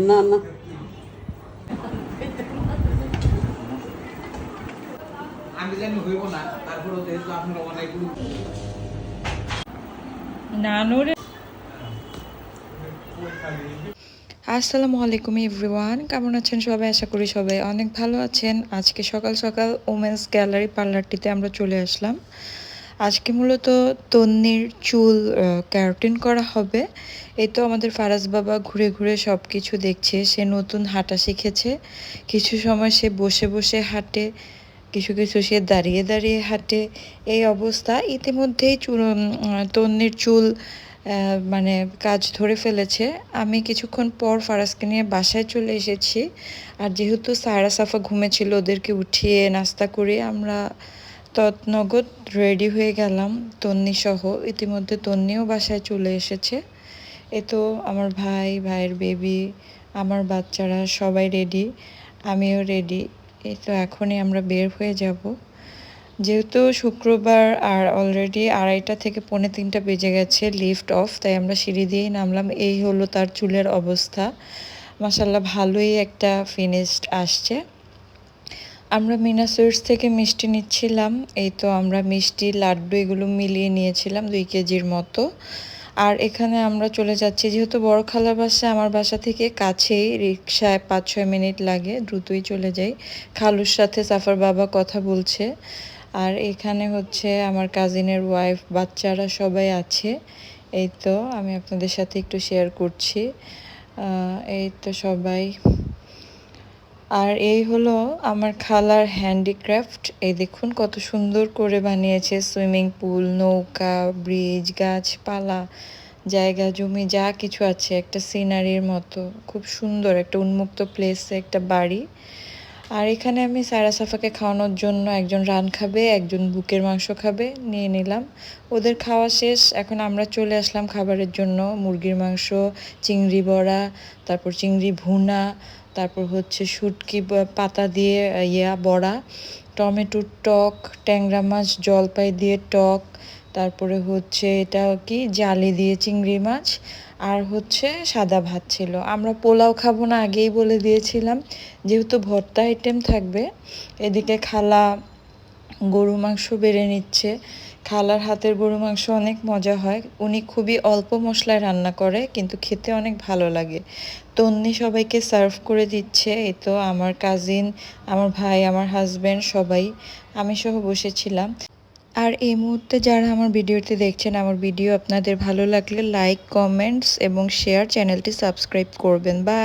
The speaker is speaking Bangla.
না না আমি জানি হইব না, তারপরে যেহেতু আপনারা অনেকগুলো আসসালামু আলাইকুম এভরিওয়ান, কেমন আছেন সবাই? আশা করি সবাই অনেক ভালো আছেন। আজকে সকাল সকাল ওমেন্স গ্যালারি পার্লারটিতে আমরা চলে আসলাম। আজকে মূলত তন্নির চুল ক্যারাটিন করা হবে। এই তো আমাদের ফারাজ বাবা ঘুরে ঘুরে সব কিছু দেখছে। সে নতুন হাঁটা শিখেছে, কিছু সময় সে বসে বসে হাঁটে, কিছু কিছু সে দাঁড়িয়ে দাঁড়িয়ে হাঁটে। এই অবস্থা ইতিমধ্যেই তন্নির চুল মানে কাজ ধরে ফেলেছে। আমি কিছুক্ষণ পর ফারাজকে নিয়ে বাসায় চলে এসেছি। আর যেহেতু সায়রা সাফা ঘুমেছিল, ওদেরকে উঠিয়ে নাস্তা করে আমরা তৎনগদ রেডি হয়ে গেলাম তন্নি সহ। ইতিমধ্যে তন্নিও বাসায় চলে এসেছে। এ তো আমার ভাই, ভাইয়ের বেবি, আমার বাচ্চারা সবাই রেডি, আমিও রেডি। এই তো এখনই আমরা বের হয়ে যাব। যেহেতু শুক্রবার আর অলরেডি 2:30 থেকে 2:45 বেজে গেছে, লিফট অফ, তাই আমরা সিঁড়ি দিয়েই নামলাম। এই হলো তার চুলের অবস্থা। মাশাল্লাহ ভালোই একটা ফিনিশড আসছে। আমরা মিনা সুইটস থেকে মিষ্টি নিচ্ছিলাম। এই তো আমরা মিষ্টি, লাড্ডু এগুলো মিলিয়ে নিয়েছিলাম 2 কেজির মতো। আর এখানে আমরা চলে যাচ্ছি, যেহেতু বড় খালার বাসা আমার বাসা থেকে কাছেই, রিকশায় 5-6 মিনিট লাগে, দ্রুতই চলে যাই। খালুর সাথে সাফার বাবা কথা বলছে। আর এখানে হচ্ছে আমার কাজিনের ওয়াইফ, বাচ্চারা সবাই আছে। এই তো আমি আপনাদের সাথে একটু শেয়ার করছি। এই তো সবাই। আর এই হলো আমার খালার হ্যান্ডিক্রাফট। এই দেখুন কত সুন্দর করে বানিয়েছে সুইমিং পুল, নৌকা, ব্রিজ, গাছপালা, জায়গা জমি যা কিছু আছে, একটা সিনারির মতো। খুব সুন্দর একটা উন্মুক্ত প্লেসে একটা বাড়ি। আর এখানে আমি সায়রা সাফাকে খাওয়ানোর জন্য, একজন রান খাবে, একজন বুকের মাংস খাবে, নিয়ে নিলাম। ওদের খাওয়া শেষ, এখন আমরা চলে আসলাম খাবারের জন্য। মুরগির মাংস, চিংড়ি বড়া, তারপর চিংড়ি ভুনা, তারপর হচ্ছে শুটকি পাতা দিয়ে বড়া, টমেটোর টক, ট্যাংরা মাছ জলপাই দিয়ে টক, তারপরে হচ্ছে এটা কি জালি দিয়ে চিংড়ি মাছ, আর হচ্ছে সাদা ভাত ছিল। আমরা পোলাও খাবো না আগেই বলে দিয়েছিলাম, যেহেতু ভর্তা আইটেম থাকবে। এদিকে খালা গরু মাংস বেড়ে নিচ্ছে। খালার হাতের গরু মাংস অনেক মজা হয়, উনি খুবই অল্প মশলায় রান্না করে, কিন্তু খেতে অনেক ভালো লাগে। তন্নি সবাইকে সার্ভ করে দিচ্ছে। এই তো আমার কাজিন, আমার ভাই, আমার হাজব্যান্ড সবাই, আমি সহ বসেছিলাম। আর এই মুহূর্তে যারা আমার ভিডিওতে দেখছেন, আমার ভিডিও আপনাদের ভালো লাগলে লাইক, কমেন্টস এবং শেয়ার, চ্যানেলটি সাবস্ক্রাইব করবেন। বাই।